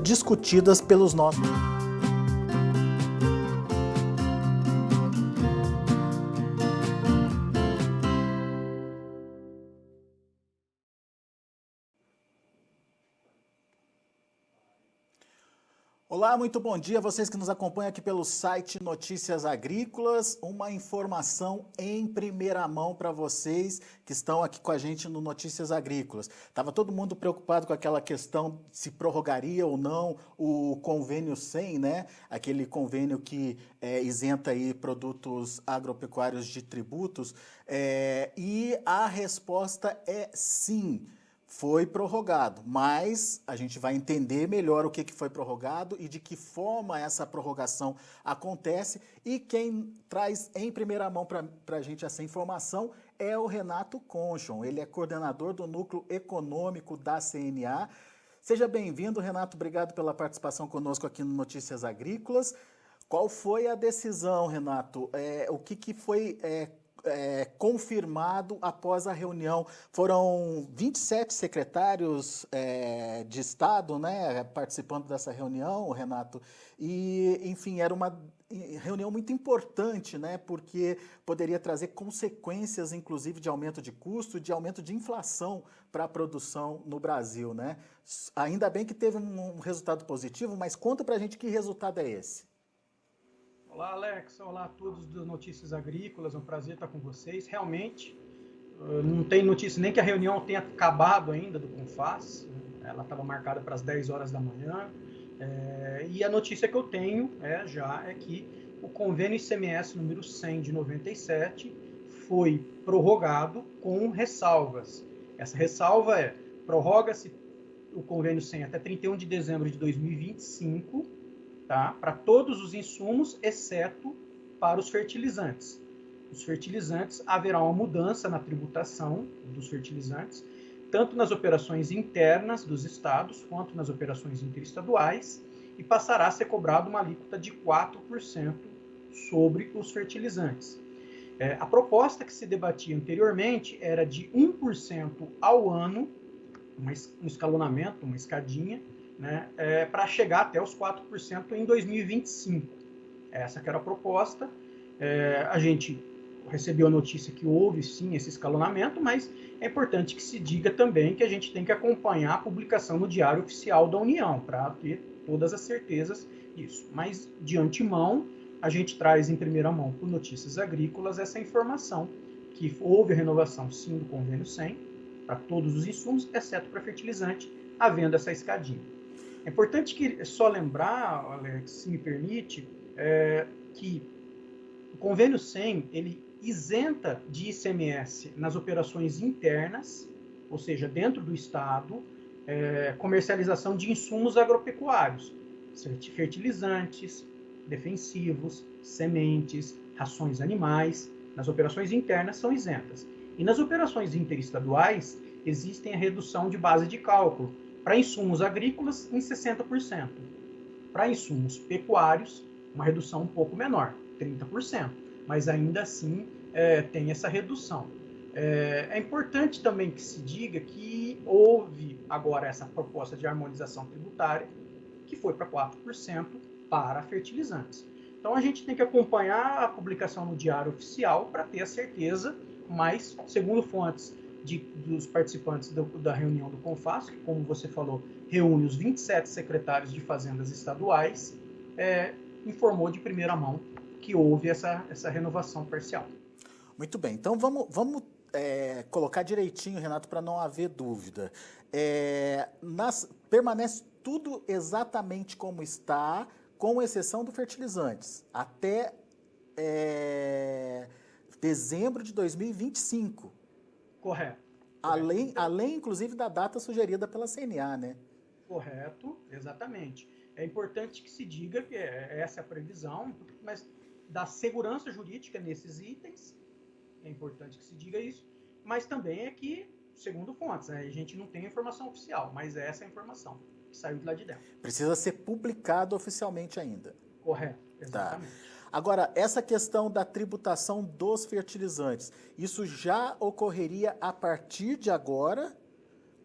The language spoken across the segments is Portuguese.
discutidas pelos nossos. Olá, muito bom dia a vocês que nos acompanham aqui pelo site Notícias Agrícolas. Uma informação em primeira mão para vocês que estão aqui com a gente no Notícias Agrícolas. Estava todo mundo preocupado com aquela questão se prorrogaria ou não o convênio 100, né? Aquele convênio que isenta aí produtos agropecuários de tributos. E a resposta é sim. Foi prorrogado, mas a gente vai entender melhor o que foi prorrogado e de que forma essa prorrogação acontece. E quem traz em primeira mão para a gente essa informação é o Renato Conchon. Ele é coordenador do Núcleo Econômico da CNA. Seja bem-vindo, Renato. Obrigado pela participação conosco aqui no Notícias Agrícolas. Qual foi a decisão, Renato? O que foi confirmado após a reunião? Foram 27 secretários de Estado, né, participando dessa reunião, Renato, e, enfim, era uma reunião muito importante, né, porque poderia trazer consequências, inclusive, de aumento de custo, de aumento de inflação para a produção no Brasil, né? Ainda bem que teve um resultado positivo, mas conta para a gente que resultado é esse. Olá, Alex. Olá a todos do Notícias Agrícolas. É um prazer estar com vocês. Realmente, não tem notícia nem que a reunião tenha acabado ainda do CONFAS. Ela estava marcada para as 10 horas da manhã. E a notícia que eu tenho já é que o convênio ICMS número 100 de 97 foi prorrogado com ressalvas. Essa ressalva prorroga-se o convênio 100 até 31 de dezembro de 2025, tá? Para todos os insumos, exceto para os fertilizantes. Os fertilizantes, haverá uma mudança na tributação dos fertilizantes, tanto nas operações internas dos estados, quanto nas operações interestaduais, e passará a ser cobrado uma alíquota de 4% sobre os fertilizantes. A proposta que se debatia anteriormente era de 1% ao ano, um escalonamento, uma escadinha, né, para chegar até os 4% em 2025. Essa que era a proposta. A gente recebeu a notícia que houve sim esse escalonamento, mas é importante que se diga também que a gente tem que acompanhar a publicação no Diário Oficial da União para ter todas as certezas disso. Mas de antemão, a gente traz em primeira mão por Notícias Agrícolas essa informação que houve a renovação sim do convênio 100 para todos os insumos, exceto para fertilizante, havendo essa escadinha. É importante que só lembrar, Alex, se me permite, que o convênio 100 ele isenta de ICMS nas operações internas, ou seja, dentro do Estado, comercialização de insumos agropecuários, fertilizantes, defensivos, sementes, rações animais. Nas operações internas são isentas. E nas operações interestaduais, existem a redução de base de cálculo, para insumos agrícolas em 60%. Para insumos pecuários, uma redução um pouco menor, 30%. Mas ainda assim tem essa redução. É importante também que se diga que houve agora essa proposta de harmonização tributária, que foi para 4% para fertilizantes. Então a gente tem que acompanhar a publicação no Diário Oficial para ter a certeza, mas segundo fontes dos participantes da reunião do CONFAS, que, como você falou, reúne os 27 secretários de fazendas estaduais, informou de primeira mão que houve essa renovação parcial. Muito bem, então vamos colocar direitinho, Renato, para não haver dúvida. Permanece tudo exatamente como está, com exceção do fertilizantes, até dezembro de 2025. Correto. Além, inclusive, da data sugerida pela CNA, né? Correto, exatamente. É importante que se diga que essa é a previsão, mas da segurança jurídica nesses itens, é importante que se diga isso, mas também é que, segundo fontes, a gente não tem a informação oficial, mas essa é a informação que saiu de lá de dentro. Precisa ser publicado oficialmente ainda. Correto, exatamente. Tá. Agora, essa questão da tributação dos fertilizantes, isso já ocorreria a partir de agora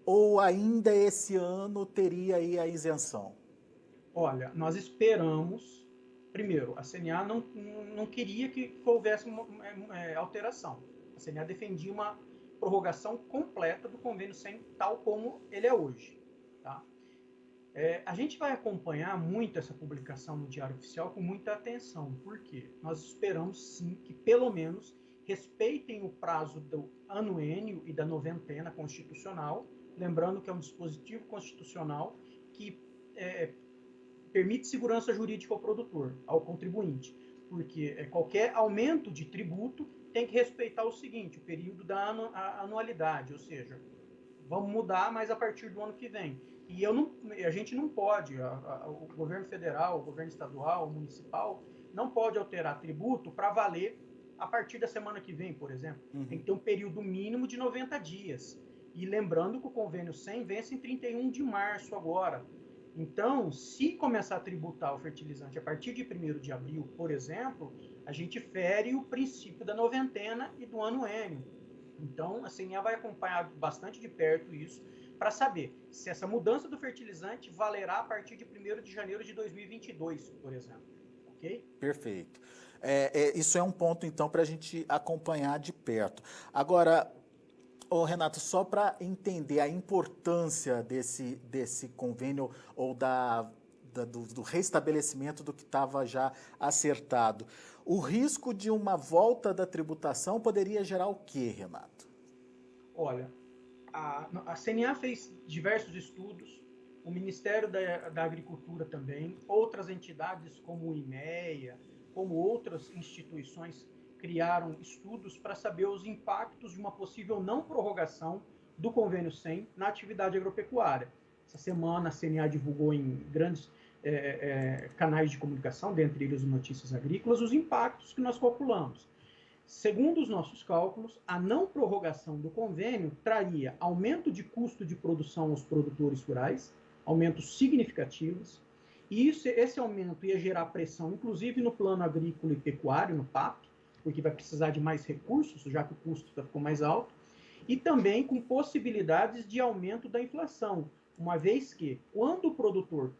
ou ainda esse ano teria aí a isenção? Olha, nós esperamos, primeiro, a CNA não queria que houvesse uma alteração. A CNA defendia uma prorrogação completa do convênio 100, tal como ele é hoje. Tá? A gente vai acompanhar muito essa publicação no Diário Oficial com muita atenção, porque nós esperamos sim que pelo menos respeitem o prazo do anuênio e da noventena constitucional, lembrando que é um dispositivo constitucional que permite segurança jurídica ao produtor, ao contribuinte, porque qualquer aumento de tributo tem que respeitar o seguinte, o período da anualidade, ou seja, vamos mudar, mas a partir do ano que vem. E a gente não pode, o governo federal, o governo estadual, o municipal, não pode alterar tributo para valer a partir da semana que vem, por exemplo. Uhum. Tem que ter um período mínimo de 90 dias. E lembrando que o convênio 100 vence em 31 de março agora. Então, se começar a tributar o fertilizante a partir de 1º de abril, por exemplo, a gente fere o princípio da noventena e do anuênio. Então, a CNA vai acompanhar bastante de perto isso para saber se essa mudança do fertilizante valerá a partir de 1º de janeiro de 2022, por exemplo. Ok? Perfeito. Isso é um ponto, então, para a gente acompanhar de perto. Agora, Renato, só para entender a importância desse convênio ou do restabelecimento do que estava já acertado, o risco de uma volta da tributação poderia gerar o quê, Renato? Olha, a CNA fez diversos estudos, o Ministério da Agricultura também, outras entidades como o IMEA, como outras instituições criaram estudos para saber os impactos de uma possível não prorrogação do convênio 100 na atividade agropecuária. Essa semana a CNA divulgou em grandes canais de comunicação, dentre eles Notícias Agrícolas, os impactos que nós calculamos. Segundo os nossos cálculos, a não prorrogação do convênio traria aumento de custo de produção aos produtores rurais, aumentos significativos, e esse aumento ia gerar pressão, inclusive no plano agrícola e pecuário, no PAP, porque vai precisar de mais recursos, já que o custo ficou mais alto, e também com possibilidades de aumento da inflação, uma vez que, quando o produtor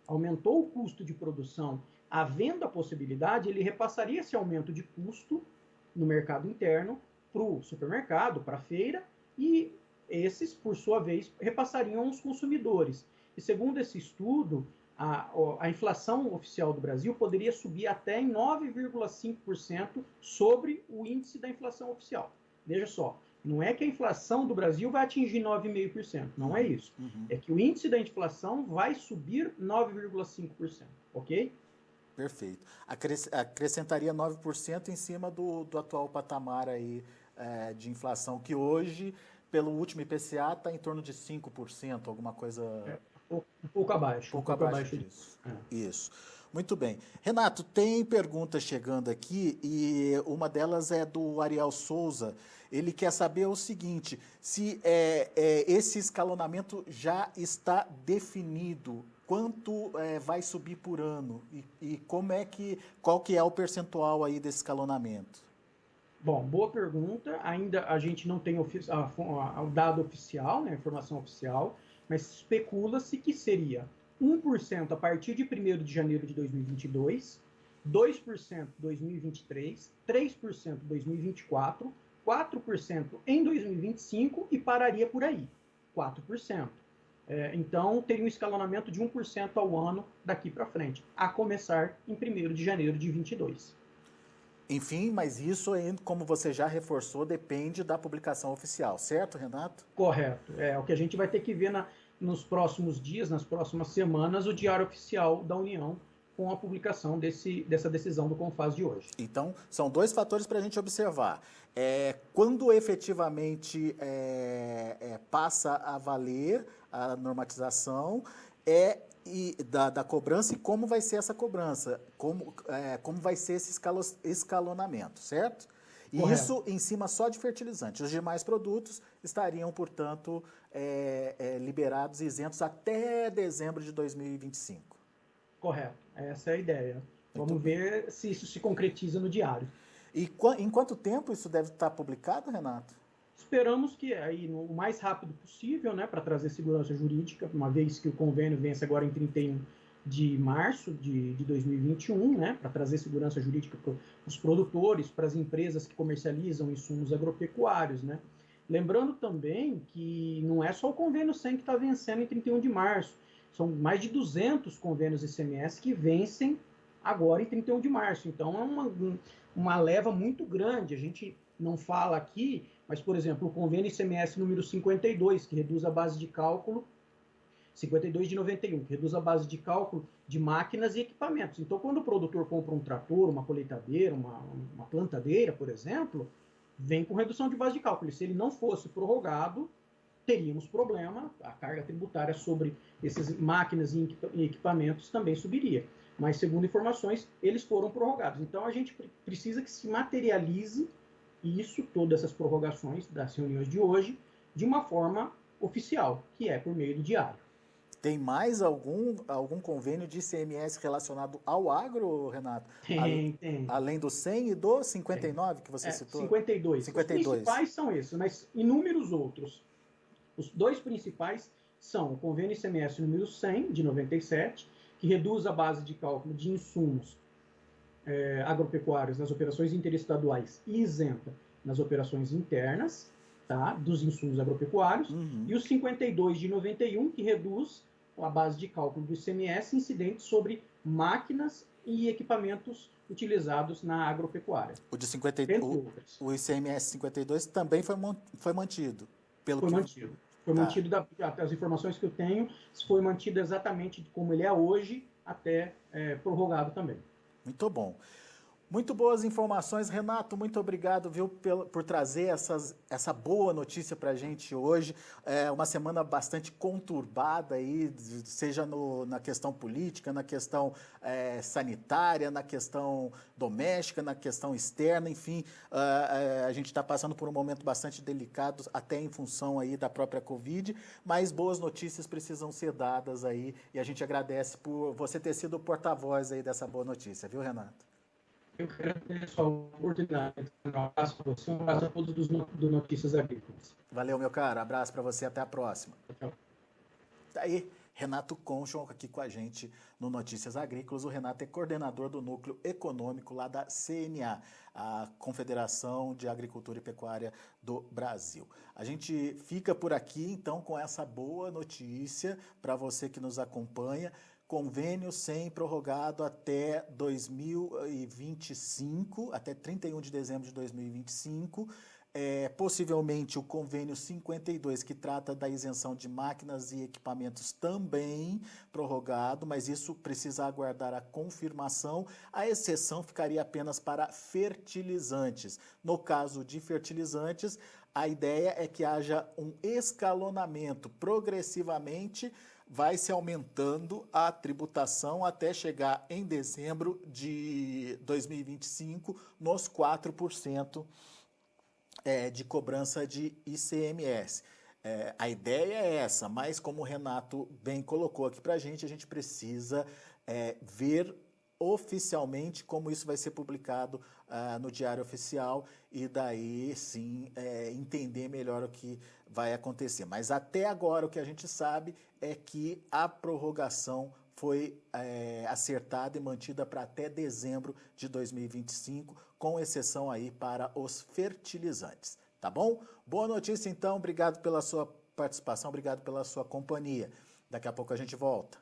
aumentou o custo de produção, havendo a possibilidade, ele repassaria esse aumento de custo no mercado interno para o supermercado, para a feira, e esses, por sua vez, repassariam aos consumidores. E segundo esse estudo, a inflação oficial do Brasil poderia subir até em 9,5% sobre o índice da inflação oficial. Veja só, não é que a inflação do Brasil vai atingir 9,5%, não é isso. Uhum. É que o índice da inflação vai subir 9,5%, ok? Perfeito. Acrescentaria 9% em cima do atual patamar aí, de inflação, que hoje, pelo último IPCA, está em torno de 5%, alguma coisa... Um pouco abaixo. Pouco abaixo disso. Isso. Muito bem. Renato, tem perguntas chegando aqui e uma delas é do Ariel Souza. Ele quer saber o seguinte, se esse escalonamento já está definido, quanto vai subir por ano e qual que é o percentual aí desse escalonamento? Bom, boa pergunta. Ainda a gente não tem o dado oficial, né, a informação oficial, mas especula-se que seria 1% a partir de 1º de janeiro de 2022, 2% em 2023, 3% em 2024, 4% em 2025 e pararia por aí, 4%. Então, teria um escalonamento de 1% ao ano daqui para frente, a começar em 1º de janeiro de 2022. Enfim, mas isso, como você já reforçou, depende da publicação oficial, certo, Renato? Correto. O que a gente vai ter que ver nos próximos dias, nas próximas semanas, o Diário Oficial da União com a publicação dessa decisão do CONFAS de hoje. Então, são dois fatores para a gente observar. Quando efetivamente passa a valer a normatização da cobrança e como vai ser essa cobrança, como vai ser esse escalonamento, certo? E Correto. Isso em cima só de fertilizante. Os demais produtos estariam, portanto, liberados e isentos até dezembro de 2025. Correto, essa é a ideia. Vamos ver se isso se concretiza no diário. E em quanto tempo isso deve estar publicado, Renato? Esperamos que aí o mais rápido possível, né, para trazer segurança jurídica, uma vez que o convênio vence agora em 31 de março de 2021, né, para trazer segurança jurídica para os produtores, para as empresas que comercializam insumos agropecuários, né. Lembrando também que não é só o convênio 100 que está vencendo em 31 de março, são mais de 200 convênios ICMS que vencem agora em 31 de março. Então, é uma leva muito grande. A gente não fala aqui, mas, por exemplo, o convênio ICMS número 52, que reduz a base de cálculo, 52 de 91, que reduz a base de cálculo de máquinas e equipamentos. Então, quando o produtor compra um trator, uma colheitadeira, uma plantadeira, por exemplo, vem com redução de base de cálculo. E se ele não fosse prorrogado, teríamos problema, a carga tributária sobre essas máquinas e equipamentos também subiria. Mas, segundo informações, eles foram prorrogados. Então, a gente precisa que se materialize isso, todas essas prorrogações das reuniões de hoje, de uma forma oficial, que é por meio do diário. Tem mais algum convênio de ICMS relacionado ao agro, Renato? Tem. Além do 100 e do 59 que você citou? 52. 52. Os principais são esses, mas inúmeros outros. Os dois principais são o convênio ICMS número 100, de 97, que reduz a base de cálculo de insumos agropecuários nas operações interestaduais e isenta nas operações internas, tá, dos insumos agropecuários, e o 52 de 91, que reduz a base de cálculo do ICMS incidente sobre máquinas e equipamentos utilizados na agropecuária. O de o ICMS 52 também foi mantido. Foi mantido, as informações que eu tenho, foi mantido exatamente como ele é hoje, até prorrogado também. Muito bom. Muito boas informações, Renato. Muito obrigado, viu, por trazer essa boa notícia para a gente hoje. É uma semana bastante conturbada aí, seja na questão política, na questão sanitária, na questão doméstica, na questão externa, enfim, a gente está passando por um momento bastante delicado, até em função aí da própria Covid, mas boas notícias precisam ser dadas aí e a gente agradece por você ter sido o porta-voz aí dessa boa notícia, viu, Renato? Eu quero agradeço a oportunidade. Um abraço para você, um abraço a todos do Notícias Agrícolas. Valeu, meu caro. Abraço para você, até a próxima. Tchau. Tá aí, Renato Conchon aqui com a gente no Notícias Agrícolas. O Renato é coordenador do Núcleo Econômico lá da CNA, a Confederação de Agricultura e Pecuária do Brasil. A gente fica por aqui, então, com essa boa notícia para você que nos acompanha. Convênio 100 prorrogado até 2025, até 31 de dezembro de 2025. Possivelmente o convênio 52, que trata da isenção de máquinas e equipamentos, também prorrogado, mas isso precisa aguardar a confirmação. A exceção ficaria apenas para fertilizantes. No caso de fertilizantes, a ideia é que haja um escalonamento progressivamente, vai se aumentando a tributação até chegar em dezembro de 2025 nos 4% de cobrança de ICMS. A ideia é essa, mas como o Renato bem colocou aqui para a gente precisa ver oficialmente como isso vai ser publicado no Diário Oficial e daí sim entender melhor o que vai acontecer. Mas até agora o que a gente sabe é que a prorrogação foi acertada e mantida para até dezembro de 2025, com exceção aí para os fertilizantes, tá bom? Boa notícia então, obrigado pela sua participação, obrigado pela sua companhia. Daqui a pouco a gente volta.